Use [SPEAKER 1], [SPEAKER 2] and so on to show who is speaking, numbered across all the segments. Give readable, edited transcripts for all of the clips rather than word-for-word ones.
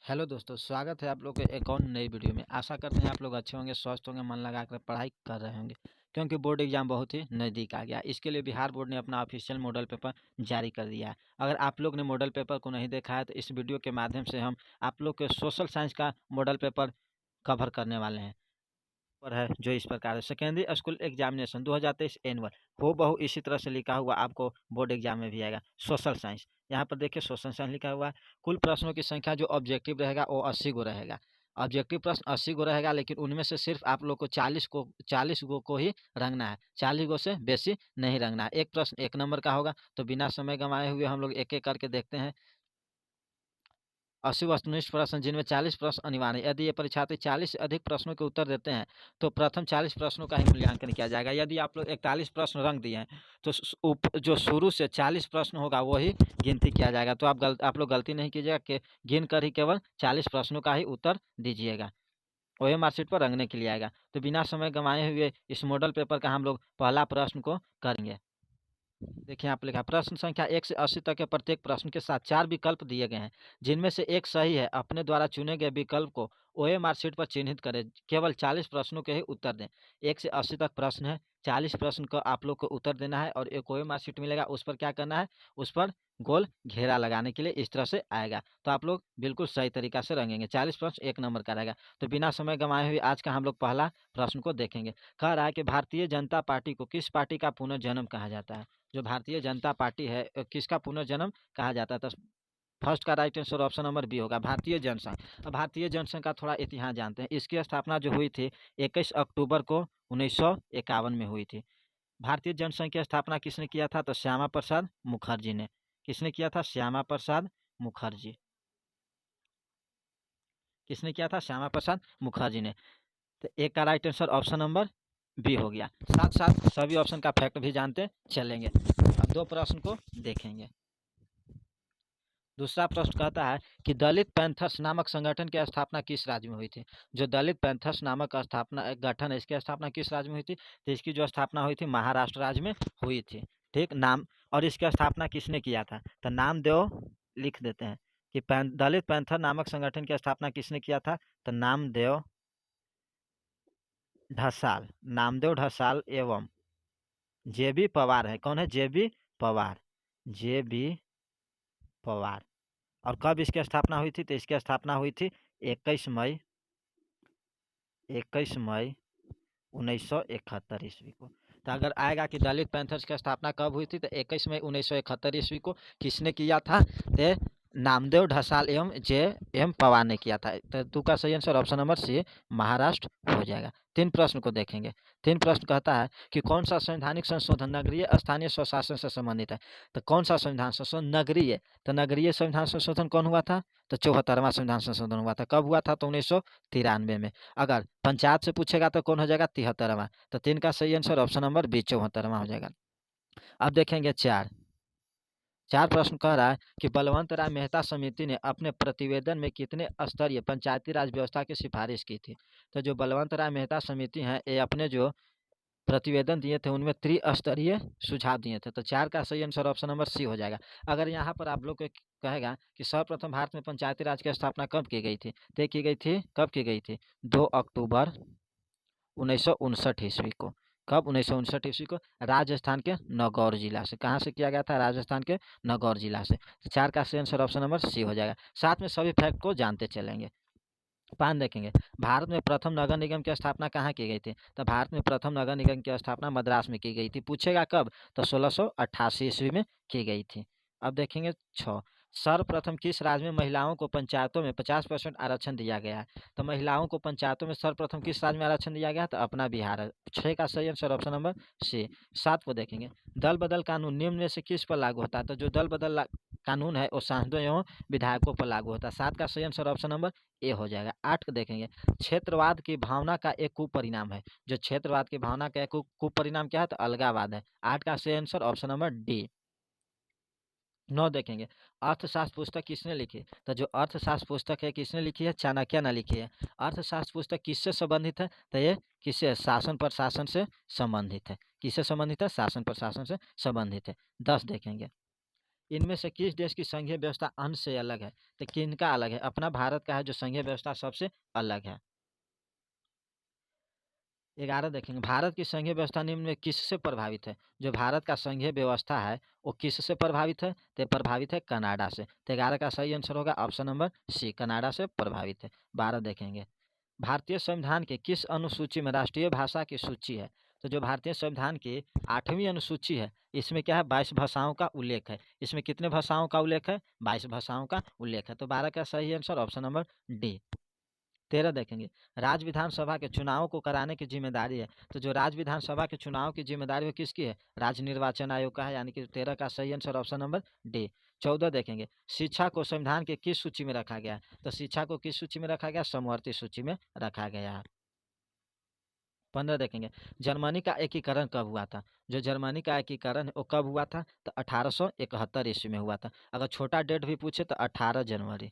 [SPEAKER 1] Hello दोस्तों, स्वागत है आप लोग के एक और नई वीडियो में। आशा करते हैं आप लोग अच्छे होंगे, स्वस्थ होंगे, मन लगाकर पढ़ाई कर रहे होंगे, क्योंकि बोर्ड एग्जाम बहुत ही नज़दीक आ गया। इसके लिए बिहार बोर्ड ने अपना ऑफिशियल मॉडल पेपर जारी कर दिया है। अगर आप लोग ने मॉडल पेपर को नहीं देखा है तो इस वीडियो के माध्यम से हम आप लोग के सोशल साइंस का मॉडल पेपर कवर करने वाले हैं। पर है जो इस प्रकार है, सेकेंडरी स्कूल एग्जामिनेशन 2023 एनुअल हो बहु इसी तरह से लिखा हुआ आपको बोर्ड एग्जाम में भी आएगा। सोशल साइंस, यहाँ पर देखिए सोशल साइंस लिखा हुआ है। कुल प्रश्नों की संख्या जो ऑब्जेक्टिव रहेगा वो 80 गो रहेगा। ऑब्जेक्टिव प्रश्न 80 गो रहेगा, लेकिन उनमें से सिर्फ आप लोग को 40 गो को ही रंगना है। 40 गो से बेसी नहीं रंगना है। एक प्रश्न 1 नंबर का होगा। तो बिना समय गंवाए हुए हम लोग एक एक करके देखते हैं। 80 वस्तुनिष्ठ प्रश्न जिनमें 40 प्रश्न अनिवार्य है। यदि ये परीक्षार्थी 40 से अधिक प्रश्नों के उत्तर देते हैं तो प्रथम 40 प्रश्नों का ही मूल्यांकन किया जाएगा। यदि आप लोग 41 प्रश्न रंग दिए हैं तो जो शुरू से 40 प्रश्न होगा वही गिनती किया जाएगा। तो आप लोग गलती नहीं कीजिएगा कि गिन कर ही केवल 40 प्रश्नों का ही उत्तर दीजिएगा। वही मार्कशीट पर रंगने के लिए आएगा। तो बिना समय गंवाए हुए इस मॉडल पेपर का हम लोग पहला प्रश्न को करेंगे। देखिए यहाँ पे लिखा प्रश्न संख्या 1 से 80 तक के प्रत्येक प्रश्न के साथ 4 विकल्प दिए गए हैं, जिनमें से एक सही है। अपने द्वारा चुने गए विकल्प को ओए मार्कशीट पर चिन्हित करें। केवल 40 प्रश्नों के ही उत्तर दें। 1 से 80 तक प्रश्न है, 40 प्रश्न का आप लोग को उत्तर देना है और एक ओए मार्कशीट मिलेगा। उस पर क्या करना है, उस पर गोल घेरा लगाने के लिए इस तरह से आएगा। तो आप लोग बिल्कुल सही तरीका से रंगेंगे। 40 प्रश्न 1 नंबर का रहेगा। तो बिना समय गंवाए हुए आज का हम लोग पहला प्रश्न को देखेंगे। कह रहा है कि भारतीय जनता पार्टी को किस पार्टी का पुनर्जन्म कहा जाता है। जो भारतीय जनता पार्टी है किसका पुनर्जन्म कहा जाता है। तो फर्स्ट का right answer option number B होगा, भारतीय जनसंघ। अब भारतीय जनसंघ का थोड़ा इतिहास जानते हैं। इसकी स्थापना जो हुई थी 21 अक्टूबर को 1951 में हुई थी। भारतीय जनसंघ की स्थापना किसने किया था, तो श्यामा प्रसाद मुखर्जी ने। किसने किया था, श्यामा प्रसाद मुखर्जी। किसने किया था, श्यामा प्रसाद मुखर्जी ने। तो एक का right answer option number B हो गया। साथ साथ सभी ऑप्शन का फैक्ट भी जानते चलेंगे। अब दो प्रश्न को देखेंगे। दूसरा प्रश्न कहता है कि दलित पैंथर्स नामक संगठन की स्थापना किस राज्य में हुई थी। जो दलित पैंथर्स नामक स्थापना गठन है, इसकी स्थापना किस राज्य में हुई थी, तो इसकी जो स्थापना हुई थी महाराष्ट्र राज्य में हुई थी। ठीक नाम, और इसकी स्थापना किसने किया था, तो नामदेव लिख देते हैं कि दलित पैंथर नामक संगठन की स्थापना किसने किया था, तो नामदेव ढसाल। नामदेव ढसाल एवं जे.बी. पवार है। कौन है, जे.बी. पवार। जे.बी. पवार। और कब इसकी स्थापना हुई थी, तो इसकी स्थापना हुई थी 21 मई 1971 ईस्वी को। तो अगर आएगा कि दलित पैंथर्स की स्थापना कब हुई थी, तो 21 मई 1971 ईस्वी को किसने किया था, तो नामदेव ढसाल एवं जे.एम. पवार ने किया था। तो तू का सही answer option number C Maharashtra हो जाएगा। 3 प्रश्न को देखेंगे। 3 प्रश्न कहता है कि कौन सा संवैधानिक संशोधन नगरीय स्थानीय स्वशासन से संबंधित है। तो कौन सा संविधान संशोधन नगरीय, तो नगरीय संविधान संशोधन कौन हुआ था, तो 74वां संविधान संशोधन हुआ था। कब हुआ था, तो 1993 में। अगर पंचायत से पूछेगा तो कौन हो जाएगा, 73वां। तो 3 का सही आंसर ऑप्शन नंबर बी 74वां हो जाएगा। अब देखेंगे 4 प्रश्न कह रहा है कि बलवंत राय मेहता समिति ने अपने प्रतिवेदन में कितने स्तरीय पंचायती राज व्यवस्था की सिफारिश की थी। तो जो बलवंत राय मेहता समिति है, ये अपने जो प्रतिवेदन दिए थे उनमें त्रिस्तरीय सुझाव दिए थे। तो 4 का सही आंसर ऑप्शन नंबर सी हो जाएगा। अगर यहाँ पर आप लोग को कहेगा कि सर्वप्रथम भारत में पंचायती राज की स्थापना कब की गई थी, तो की गई थी, कब की गई थी, 2 अक्टूबर 1959 ईस्वी को। कब, 1959 ईस्वी को, राजस्थान के नागौर जिला से। कहाँ से किया गया था, राजस्थान के नागौर जिला से। 4 का सही आंसर ऑप्शन नंबर सी हो जाएगा। साथ में सभी फैक्ट को जानते चलेंगे। 5 देखेंगे, भारत में प्रथम नगर निगम की स्थापना कहाँ की गई थी, तो भारत में प्रथम नगर निगम की स्थापना मद्रास में की गई थी। पूछेगा कब, तो 1688 ईस्वी में की गई थी। अब देखेंगे 6, सर्वप्रथम किस राज्य में महिलाओं को पंचायतों में 50% आरक्षण दिया गया है। तो महिलाओं को पंचायतों में सर्वप्रथम किस राज्य में आरक्षण दिया गया है, तो अपना बिहार है। 6 का सही आंसर ऑप्शन नंबर सी। 7 को देखेंगे, दल बदल कानून निम्न में से किस पर लागू होता है। तो जो दल बदल कानून है वो सांसदों एवं विधायकों पर लागू होता है। 7 का सही आंसर ऑप्शन नंबर ए हो जाएगा। 8 को देखेंगे, क्षेत्रवाद की भावना का एक कुपरिणाम है। जो क्षेत्रवाद की भावना का एक कुपरिणाम क्या है, तो अलगावाद है। 8 का सही आंसर ऑप्शन नंबर डी। 9 देखेंगे, अर्थशास्त्र पुस्तक किसने लिखी है। तो जो अर्थशास्त्र पुस्तक है किसने लिखी है, चाणक्य ने लिखी है। अर्थशास्त्र पुस्तक किससे संबंधित है, तो ये किससे, शासन प्रशासन से संबंधित है। किससे संबंधित है, शासन प्रशासन से संबंधित है। 10 देखेंगे, इनमें से किस देश की संघीय व्यवस्था अन्य से अलग है? तो किनका अलग है? अपना भारत का है जो संघीय व्यवस्था सबसे अलग है। 11 देखेंगे, भारत की संघीय व्यवस्था निम्न में किससे प्रभावित है? जो भारत का संघीय व्यवस्था है वो किससे प्रभावित है? तो प्रभावित है कनाडा से। तो 11 का सही आंसर होगा ऑप्शन नंबर सी, कनाडा से प्रभावित है। 12 देखेंगे, भारतीय संविधान के किस अनुसूची में राष्ट्रीय भाषा की सूची है? तो जो भारतीय संविधान की 8वीं अनुसूची है इसमें क्या है? 22 भाषाओं का उल्लेख है। इसमें कितने भाषाओं का उल्लेख है? 22 भाषाओं का उल्लेख है। तो 12 का सही आंसर ऑप्शन नंबर डी। 13 देखेंगे, राज्य विधानसभा के चुनाव को कराने की जिम्मेदारी है। तो जो राज्य विधानसभा के चुनाव की जिम्मेदारी वो किसकी है? राज्य निर्वाचन आयोग का है, यानी कि 13 का सही आंसर ऑप्शन नंबर डी। 14 देखेंगे, शिक्षा को संविधान के किस सूची में रखा गया है? तो शिक्षा को किस सूची में रखा गया? समवर्ती सूची में रखा गया है। 15 देखेंगे, जर्मनी का एकीकरण कब हुआ था? जो जर्मनी का एकीकरण है वो कब हुआ था? तो 1871 ईस्वी में हुआ था। अगर छोटा डेट भी पूछे तो 18 जनवरी।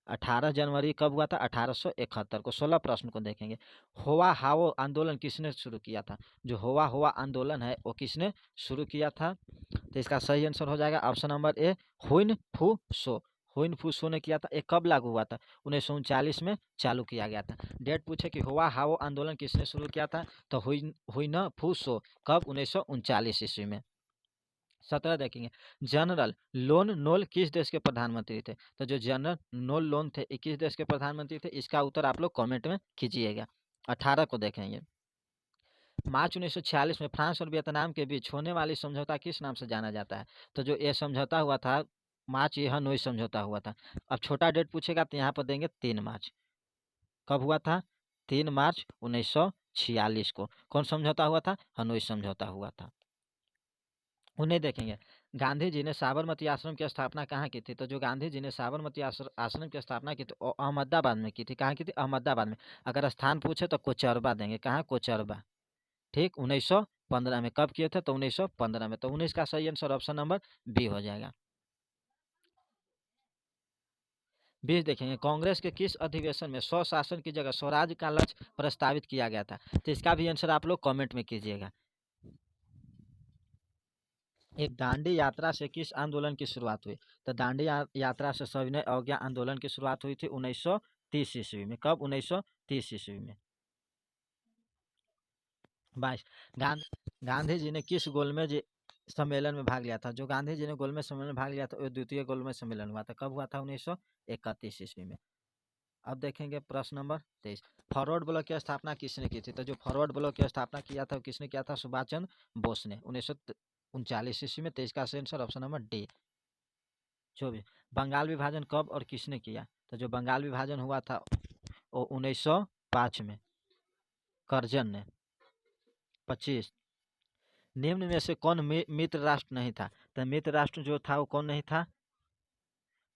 [SPEAKER 1] 18 जनवरी कब हुआ था? 1871 को। 16 प्रश्न को देखेंगे, होवा हाओ आंदोलन किसने शुरू किया था? जो होवा होवा आंदोलन है वो किसने शुरू किया था? तो इसका सही आंसर हो जाएगा ऑप्शन नंबर ए, हुइन फू सो। हुइन फू सो ने किया था। ये कब लागू हुआ था? 1939 में चालू किया गया था। डेट पूछे कि होवा हाओ आंदोलन किसने शुरू किया था? तो हुइन फू सो कब? 1939 ईस्वी में। 17 देखेंगे, जनरल लोन नोल किस देश के प्रधानमंत्री थे? तो जो जनरल नोल लोन थे ये किस देश के प्रधानमंत्री थे? इसका उत्तर आप लोग कमेंट में कीजिएगा। 18 को देखेंगे, मार्च 1946 में फ्रांस और वियतनाम के बीच होने वाली समझौता किस नाम से जाना जाता है? तो जो ये समझौता हुआ था मार्च यह हनोई समझौता हुआ था। अब छोटा डेट पूछेगा तो यहाँ पर देंगे 3 मार्च। कब हुआ था? 3 मार्च 1946 को। कौन समझौता हुआ था? हनोई समझौता हुआ था। उन्हें देखेंगे, गांधी जी ने साबरमती आश्रम की स्थापना कहाँ की थी? तो जो गांधी जी ने साबरमती आश्रम की स्थापना की थी वो अहमदाबाद में की थी। कहाँ की थी? अहमदाबाद में। अगर स्थान पूछे तो कोचरबा देंगे। कहाँ? कोचरबा। ठीक, 1915 में। कब किए थे? तो 1915 में। तो 19 का सही आंसर ऑप्शन नंबर बी हो जाएगा। 20 देखेंगे, कांग्रेस के किस अधिवेशन में स्वशासन की जगह स्वराज का लक्ष्य प्रस्तावित किया गया था? तो इसका भी आंसर आप लोग कमेंट में कीजिएगा। एक दांडी यात्रा से किस आंदोलन की शुरुआत हुई? तो दांडी यात्रा से सविनय अवज्ञा आंदोलन की शुरुआत हुई थी 1930 ईस्वी में। कब? 1930 ईस्वी में। 22, गांधी जी ने किस गोलमेज सम्मेलन में भाग लिया था? जो गांधी जी ने गोलमेज सम्मेलन में भाग लिया था वो द्वितीय गोलमेज सम्मेलन हुआ था। कब हुआ था? 1931 ईस्वी में। अब देखेंगे प्रश्न नंबर 23, फॉरवर्ड ब्लॉक की स्थापना किसने की थी? तो जो फॉरवर्ड ब्लॉक की स्थापना किया था किसने किया था? सुभाष चंद्र बोस ने 1939 ईस्वी में। 23 का answer option number D. 24, Bengal विभाजन कब और किसने किया? तो जो बंगाल विभाजन हुआ था वो 1905 में, करजन ने। 25, निम्न में से कौन मित्र राष्ट्र नहीं था? तो मित्र राष्ट्र जो था वो कौन नहीं था?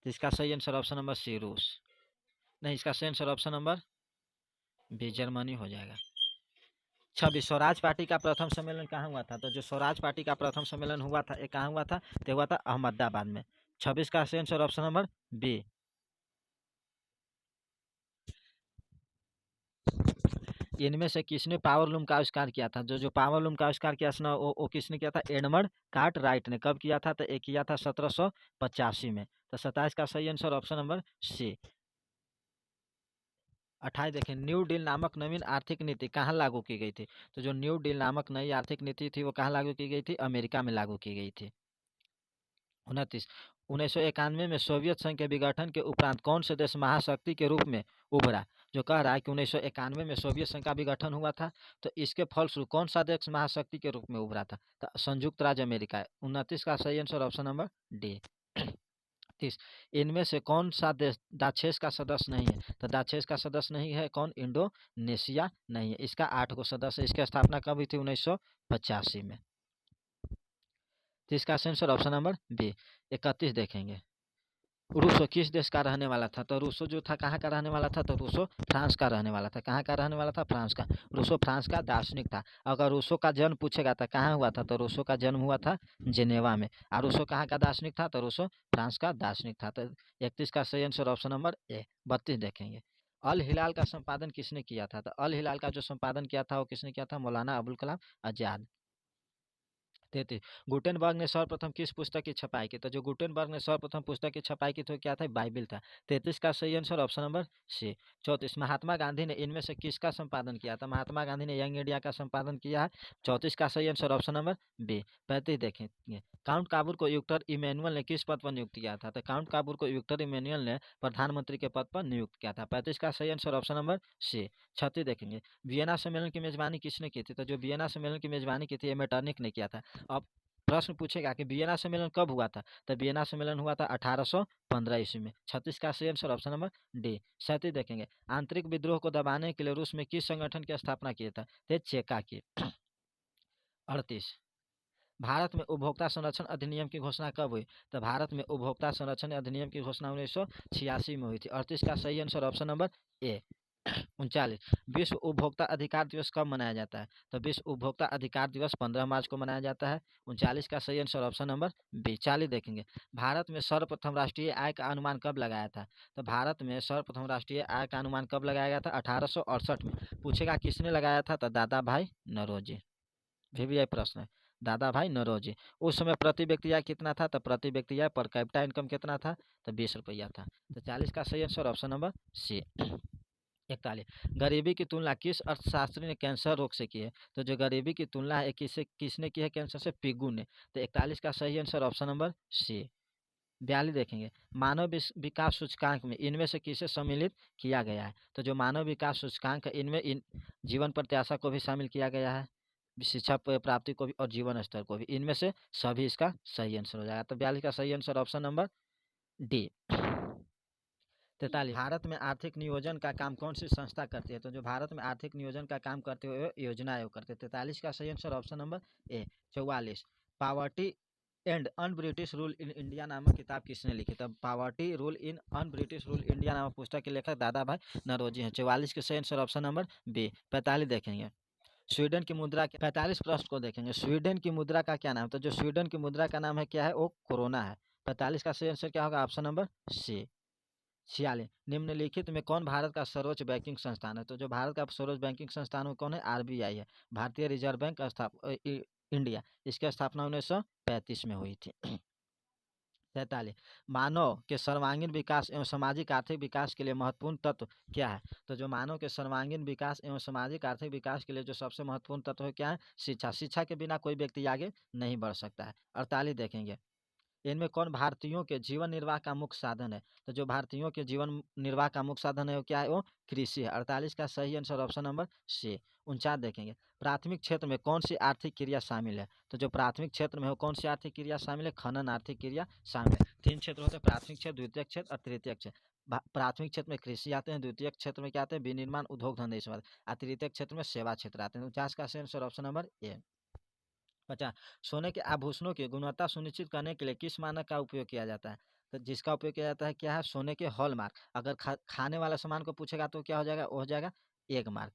[SPEAKER 1] तो इसका सही आंसर ऑप्शन नंबर सी, रूस। नहीं, इसका सही answer option number B, Germany हो जाएगा। 26, स्वराज पार्टी का प्रथम सम्मेलन कहाँ हुआ था? तो जो स्वराज पार्टी का प्रथम सम्मेलन हुआ था ये कहाँ हुआ था? तो हुआ था अहमदाबाद में। 26 का सही आंसर ऑप्शन नंबर बी। इनमें से किसने पावर लूम का आविष्कार किया था? जो जो पावर लूम का आविष्कार किया था वो किसने किया था? एडमंड कार्ट राइट ने। कब किया था? तो एक किया था 1785 में। तो 27 का सही आंसर ऑप्शन नंबर सी। 28 देखें, न्यू डील नामक नवीन आर्थिक नीति कहाँ लागू की गई थी? तो जो न्यू डील नामक नई आर्थिक नीति थी वो कहाँ लागू की गई थी? अमेरिका में लागू की गई थी। 29, 1991 में सोवियत संघ के विघटन के उपरांत कौन से देश महाशक्ति के रूप में उभरा? जो कह रहा है कि 1991 में सोवियत संघ का विघटन हुआ था तो इसके फलस्वरूप कौन सा देश महाशक्ति के रूप में उभरा था? तो संयुक्त राज्य अमेरिका है। 29 का सही आंसर ऑप्शन नंबर डी। 30, इनमें से कौन सा देश दाक्षेस का सदस्य नहीं है? तो दाक्षेस का सदस्य नहीं है कौन? इंडोनेशिया नहीं है। इसका 8 को सदस्य। इसकी स्थापना कब हुई थी? 1985 में। तो इसका आंसर ऑप्शन नंबर बी। 31 देखेंगे, रूसो किस देश का रहने वाला था? तो रूसो जो था कहाँ का रहने वाला था? तो रूसो फ्रांस का रहने वाला था। कहाँ का रहने वाला था? फ्रांस का। रूसो फ्रांस का दार्शनिक था। अगर रूसो का जन्म पूछेगा था कहाँ हुआ था? तो रूसो का जन्म हुआ था जेनेवा में। और रूसो कहाँ का दार्शनिक था? तो रूसो फ्रांस का दार्शनिक था। तो 31 का सही आंसर ऑप्शन नंबर ए। 32 देखेंगे, अल हिलाल का संपादन किसने किया था? तो अल हिलाल का जो संपादन किया था वो किसने किया था? मौलाना अबुल कलाम आजाद। 33 गुटेनबर्ग ने सर्वप्रथम किस पुस्तक की छपाई की? तो जो गुटेनबर्ग ने सर्वप्रथम पुस्तक की छपाई की तो क्या था? बाइबिल था। 33 का सही आंसर ऑप्शन नंबर सी। 34 महात्मा गांधी ने इनमें से किसका संपादन किया था? महात्मा गांधी ने यंग इंडिया का संपादन किया है। 34 का सही आंसर ऑप्शन नंबर बी। 35 देखेंगे काउंट काबूर को विक्टर इमैनुअल ने किस पद पर नियुक्त किया था? तो काउंट काबूर को विक्टर इमैनुअल ने प्रधानमंत्री के पद पर नियुक्त किया था। 35 का सही आंसर ऑप्शन नंबर सी। 36 देखेंगे वियना सम्मेलन की मेजबानी किसने की थी? तो जो वियना सम्मेलन की मेजबानी की थी मेटरनिक ने किया था। अब प्रश्न पूछेगा कि वियना सम्मेलन कब हुआ था? तो वियना सम्मेलन हुआ था 1815 ईस्वी में। 36 का सही आंसर ऑप्शन नंबर डी। 37 देखेंगे आंतरिक विद्रोह को दबाने के लिए रूस में किस संगठन की स्थापना किया था? तो चेका की। 38 भारत में उपभोक्ता संरक्षण अधिनियम की घोषणा कब हुई? तो भारत में उपभोक्ता संरक्षण अधिनियम की घोषणा 1986 में हुई थी। 38 का सही आंसर ऑप्शन नंबर ए। 39 विश्व उपभोक्ता अधिकार दिवस कब मनाया जाता है? तो विश्व उपभोक्ता अधिकार दिवस 15 मार्च को मनाया जाता है। 39 का सही आंसर ऑप्शन नंबर बी। 40 देखेंगे भारत में सर्वप्रथम राष्ट्रीय आय का अनुमान कब लगाया था? तो भारत में सर्वप्रथम राष्ट्रीय आय का अनुमान कब लगाया गया था? 1868 में। पूछेगा किसने लगाया था? तो दादा भाई नौरोजी। भी यही प्रश्न है। दादा भाई नौरोजी। उस समय प्रति व्यक्ति आय कितना था? तो प्रति व्यक्ति आय पर कैपिटा इनकम कितना था? तो 20 रुपया था। तो 40 का सही आंसर ऑप्शन नंबर सी। 41 गरीबी की तुलना किस अर्थशास्त्री ने कैंसर रोग से की है? तो जो गरीबी की तुलना है किसने की है कैंसर से? पिगू ने। तो 41 का सही आंसर ऑप्शन नंबर सी। 42 देखेंगे मानव विकास सूचकांक में इनमें से किसे सम्मिलित किया गया है? तो जो मानव विकास सूचकांक है इनमें जीवन प्रत्याशा को भी शामिल किया गया है, शिक्षा प्राप्ति को भी और जीवन स्तर को भी। इनमें से सभी इसका सही आंसर हो जाएगा। तो 42 का सही answer option number D. 43 Bharat में आर्थिक नियोजन का काम कौन सी संस्था करती है? तो जो भारत में आर्थिक नियोजन का काम करते हुए योजना आयोग करते हैं। 43 का सही answer option number A. 44 poverty and un British rule in India नामक किताब किसने लिखी? तब poverty rule in un British rule India नामक पुस्तक के लेखक दादा भाई नौरोजी हैं। 44 के सही आंसर ऑप्शन नंबर बी। 45 देखेंगे स्वीडन की मुद्रा 45 प्रश्न को देखेंगे स्वीडन की मुद्रा का क्या नाम है? तो जो स्वीडन की मुद्रा का नाम है क्या है? वो कोरोना है। 45 का सही आंसर क्या होगा? ऑप्शन नंबर सी। 46 निम्नलिखित में कौन भारत का सर्वोच्च बैंकिंग संस्थान है? तो जो भारत का सर्वोच्च बैंकिंग संस्थान है कौन है? आरबीआई है, भारतीय रिजर्व बैंक इंडिया। इसकी स्थापना 1935 में हुई थी। 43 मानव के सर्वांगीण विकास एवं सामाजिक आर्थिक विकास के लिए महत्वपूर्ण तत्व क्या है? तो जो मानव के सर्वांगीण विकास एवं सामाजिक आर्थिक विकास के लिए जो सबसे महत्वपूर्ण तत्व है क्या है? शिक्षा। शिक्षा के बिना कोई व्यक्ति आगे नहीं बढ़ सकता है। 48 देखेंगे इनमें कौन भारतीयों के जीवन निर्वाह का मुख्य साधन है? तो जो भारतीयों के जीवन निर्वाह का मुख्य साधन है वो क्या है? वो कृषि है। 48 का सही आंसर ऑप्शन नंबर सी। 49 देखेंगे प्राथमिक क्षेत्र में कौन सी आर्थिक क्रिया शामिल है? तो जो प्राथमिक क्षेत्र में हो कौन सी आर्थिक क्रिया शामिल है? खनन आर्थिक क्रिया शामिल है। 3 क्षेत्र होते हैं प्राथमिक क्षेत्र, द्वितीय क्षेत्र और तृतीय क्षेत्र। प्राथमिक क्षेत्र में कृषि आते हैं, द्वितीय क्षेत्र में क्या आते हैं? विनिर्माण उद्योग धंधे और तृतीय क्षेत्र में सेवा क्षेत्र आते हैं। 49 का सही आंसर ऑप्शन नंबर ए। 50 सोने के आभूषणों की गुणवत्ता सुनिश्चित करने के लिए किस मानक का उपयोग किया जाता है? तो जिसका उपयोग किया जाता है क्या है? सोने के हॉलमार्क। अगर खाने वाला सामान को पूछेगा तो क्या हो जाएगा? वो हो जाएगा एग मार्क।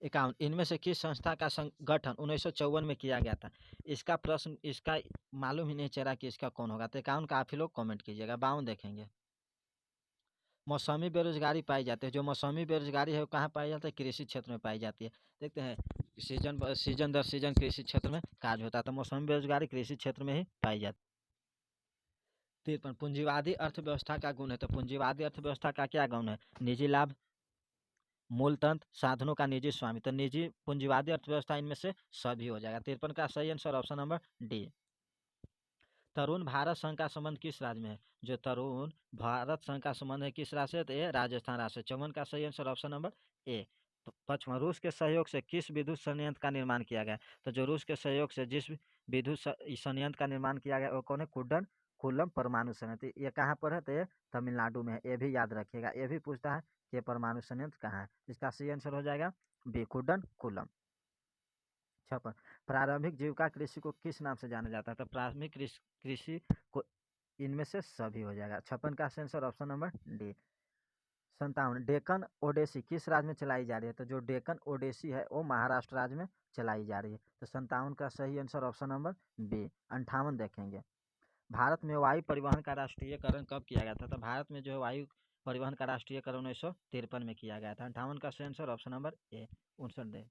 [SPEAKER 1] 51 इनमें से किस संस्था का गठन 1954 में किया गया था? इसका प्रश्न इसका मालूम ही नहीं चला कि इसका कौन होगा। तो 51 का आप ही लोग कमेंट कीजिएगा। 52 देखेंगे मौसमी बेरोजगारी पाई जाती है। जो मौसमी बेरोजगारी है वो कहाँ पाई जाती है? कृषि क्षेत्र में पाई जाती है। देखते हैं सीजन दर सीजन कृषि क्षेत्र में कार्य होता है। तो मौसमी बेरोजगारी कृषि क्षेत्र में ही पाई जाती है। 53 पूंजीवादी अर्थव्यवस्था का गुण है। तो पूंजीवादी अर्थव्यवस्था का क्या गुण है? निजी लाभ, मूलतंत्र, साधनों का निजी स्वामी। तो निजी पूंजीवादी अर्थव्यवस्था इनमें से सभी हो जाएगा। 53 का सही answer option number D. Tarun Bharat संघ का संबंध किस राज्य में है? जो तरुण भारत संघ का संबंध है किस राज्य से? तो ये राजस्थान राज्य से। 54 का सही आंसर ऑप्शन नंबर ए। 55 रूस के सहयोग से किस विद्युत संयंत्र का निर्माण किया गया? तो जो रूस के सहयोग से जिस विद्युत संयंत्र का निर्माण किया गया वो कौन है? कुड्डन कुल्लम परमाणु संयंत्र। ये कहाँ पर है? तो ये तमिलनाडु में है। ये भी याद रखिएगा। ये भी पूछता है कि परमाणु संयंत्र कहाँ है। इसका सही आंसर हो जाएगा बी कुड्डन कुल्लम। 56 प्रारंभिक जीविका कृषि को किस नाम से जाना जाता है? तो प्राथमिक कृषि को इनमें से सभी हो जाएगा। 56 का answer option number D. 57 Deccan Odyssey किस राज्य में चलाई जा रही है? तो जो डेक्कन ओडेसी है वो महाराष्ट्र राज्य में चलाई जा रही है। तो 57 का सही आंसर ऑप्शन नंबर बी। 58 देखेंगे भारत में वायु परिवहन का राष्ट्रीयकरण कब किया गया था? तो भारत में जो है वायु परिवहन का राष्ट्रीयकरण 1953 में किया गया था। 58 का सही आंसर ऑप्शन नंबर ए 59 दे।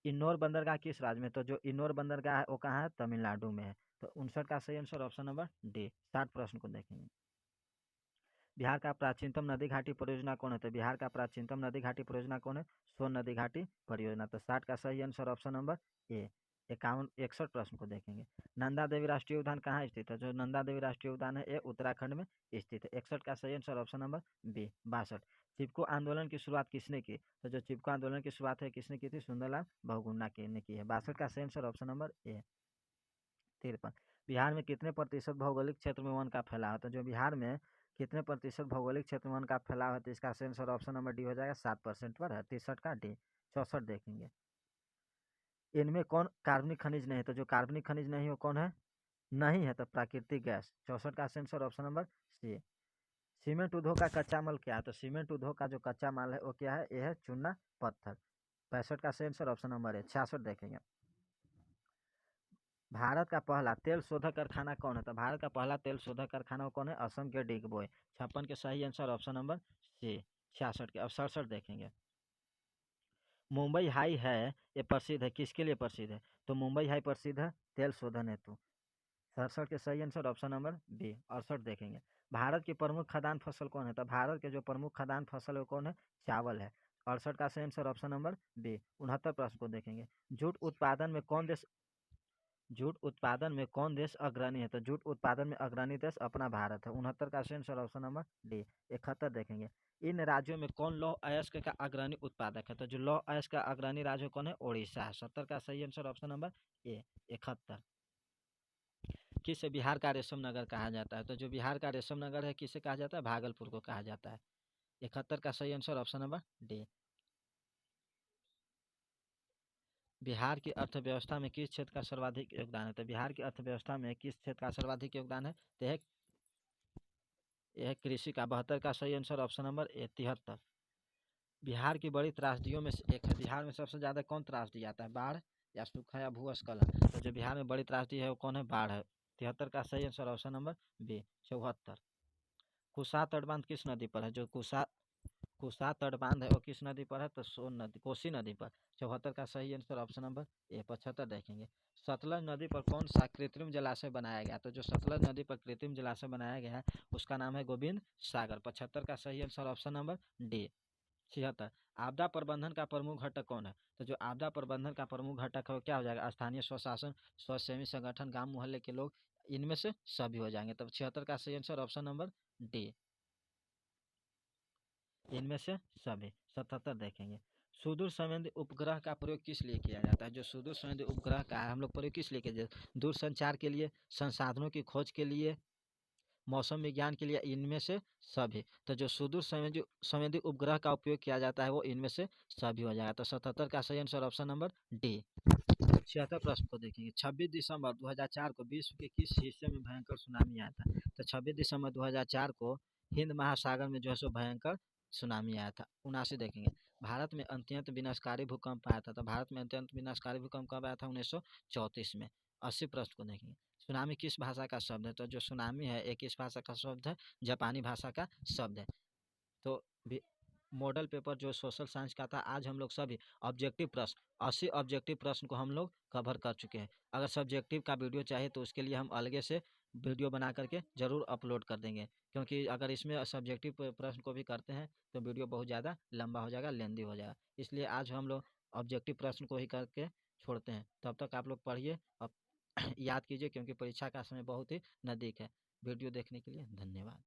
[SPEAKER 1] इन्नौर बंदरगाह किस राज्य में? तो जो इन्नौर बंदरगाह है वो कहाँ है? तमिलनाडु में है। तो 59 का सही आंसर ऑप्शन नंबर डी। 60 प्रश्न को देखेंगे। बिहार का प्राचीनतम नदी घाटी परियोजना कौन है? तो बिहार का प्राचीनतम नदी घाटी परियोजना कौन है? सोन नदी घाटी परियोजना। तो 60 का सही आंसर ऑप्शन नंबर ए। 61 प्रश्न को देखेंगे। नंदा देवी राष्ट्रीय उद्यान कहाँ स्थित है? जो नंदा देवी राष्ट्रीय उद्यान है ये उत्तराखंड में स्थित है। 61 का सही आंसर ऑप्शन नंबर बी। 62 चिपको आंदोलन की शुरुआत किसने की? तो जो चिपको आंदोलन की शुरुआत है किसने की थी? सुंदरलाल बहुगुणा ने की है। 62 का सही answer option number A. 53 Bihar में कितने प्रतिशत भौगोलिक क्षेत्र में वन का फैलाव है? तो जो बिहार में कितने प्रतिशत भौगोलिक क्षेत्र में वन का फैलाव है? तो इसका सही आंसर ऑप्शन नंबर डी हो जाएगा। 7% पर है। 63 का डी। 64 देखेंगे। इनमें कौन कार्बनिक खनिज नहीं है? तो जो कार्बनिक खनिज नहीं हो कौन है? नहीं है तो प्राकृतिक गैस। 64 का answer option number C. Cement उद्योग का कच्चा माल क्या है? तो सीमेंट उद्योग का जो कच्चा माल है वो क्या है? यह है चूना पत्थर। 65 का सही आंसर ऑप्शन नंबर है। 66 देखेंगे। भारत का पहला तेल शोधक कारखाना कौन है? तो भारत का पहला तेल शोधक कारखाना कौन है? असम के डिगबोय। 56 के सही आंसर ऑप्शन नंबर सी। 66 के। अब 67 देखेंगे। मुंबई हाई है ये प्रसिद्ध है किसके लिए प्रसिद्ध है? तो मुंबई हाई प्रसिद्ध है तेल शोधन हेतु। 67 के सही आंसर ऑप्शन नंबर बी। 68 देखेंगे। भारत की प्रमुख खाद्यान्न फसल कौन है? तो भारत के जो प्रमुख खाद्यान्न फसल है कौन है? चावल है। 68 का सही आंसर ऑप्शन नंबर बी। 69 प्रश्न को देखेंगे। जूट उत्पादन में कौन देश अग्रणी है? तो जूट उत्पादन में अग्रणी देश अपना भारत है। 69 का सही आंसर ऑप्शन नंबर डी। 71 देखेंगे। इन राज्यों में कौन लौह अयस्क का अग्रणी उत्पादक है? तो जो लौह अयस्क का अग्रणी राज्य कौन है? ओडिशा है। 70 का सही आंसर ऑप्शन नंबर ए। 71 किसे बिहार का रेशम नगर कहा जाता है? तो जो बिहार का रेशम नगर है किसे कहा जाता है? भागलपुर को कहा जाता है। 71 का सही answer option number D. Bihar की अर्थव्यवस्था में किस क्षेत्र का सर्वाधिक योगदान है? तो बिहार की अर्थव्यवस्था में किस क्षेत्र का सर्वाधिक योगदान है? तो यह कृषि का। 72 का सही answer option number A. 73 Bihar की बड़ी त्रासदियों में से एक है। बिहार में सबसे ज्यादा कौन त्रासदी आता है? बाढ़ या सूखा या भूस्खलन? तो जो बिहार में बड़ी त्रासदी है वो कौन है? बाढ़ है। 73 का सही आंसर ऑप्शन नंबर बी। 74 कुशा तटबांध किस नदी पर है? जो कुशा तटबांध है वो किस नदी पर है? तो सोन नदी कोसी नदी पर। 74 का सही आंसर ऑप्शन नंबर ए। 75 देखेंगे। सतलज नदी पर कौन सा कृत्रिम जलाशय बनाया गया? तो जो सतलज नदी पर कृत्रिम जलाशय बनाया गया है उसका नाम है गोविंद सागर। 75 का सही आंसर ऑप्शन नंबर डी। 76 आपदा प्रबंधन का प्रमुख घटक कौन है? तो जो आपदा प्रबंधन का प्रमुख घटक है वो क्या हो जाएगा? स्थानीय स्वशासन, स्वयंसेवी संगठन, गांव मोहल्ले के लोग, इनमें से सभी हो जाएंगे। तब 76 का सही आंसर ऑप्शन नंबर डी। इनमें से सभी। 77 देखेंगे। सुदूर संवेदी उपग्रह का प्रयोग किस लिए किया जाता है? जो सुदूर संवेदी उपग्रह का है हम लोग प्रयोग किस लिए किया जाता है? दूर संचार के लिए, संसाधनों की खोज के लिए, मौसम विज्ञान के लिए, इनमें से सभी। तो जो सुदूर संवेदी संवेदी उपग्रह का उपयोग किया जाता है वो इनमें से सभी हो जाएगा। तो 77 का सही आंसर ऑप्शन नंबर डी। 76 प्रश्न को देखेंगे। 26 दिसंबर 2004 को विश्व के किस हिस्से में भयंकर सुनामी आया था? तो 26 दिसंबर 2004 को हिंद महासागर में जो है सो भयंकर सुनामी आया था। 79 देखेंगे। भारत में अत्यंत विनाशकारी भूकंप आया था। तो भारत में अत्यंत विनाशकारी भूकंप कब आया था? 1934 में। 80 प्रश्न को देखेंगे। सुनामी किस भाषा का शब्द है? तो जो सुनामी है एक किस भाषा का शब्द है? जापानी भाषा का शब्द है। तो मॉडल पेपर जो सोशल साइंस का था आज हम लोग सभी ऑब्जेक्टिव प्रश्न 80 ऑब्जेक्टिव प्रश्न को हम लोग कवर कर चुके हैं। अगर सब्जेक्टिव का वीडियो चाहिए तो उसके लिए हम अलग से वीडियो बना करके जरूर अपलोड कर देंगे, क्योंकि अगर इसमें सब्जेक्टिव प्रश्न को भी करते हैं तो वीडियो बहुत ज़्यादा लंबा हो जाएगा, लेंदी हो जाएगा। इसलिए आज हम लोग ऑब्जेक्टिव प्रश्न को ही करके छोड़ते हैं। तब तक आप लोग पढ़िए और याद कीजिए, क्योंकि परीक्षा का समय बहुत ही नज़दीक है। वीडियो देखने के लिए धन्यवाद।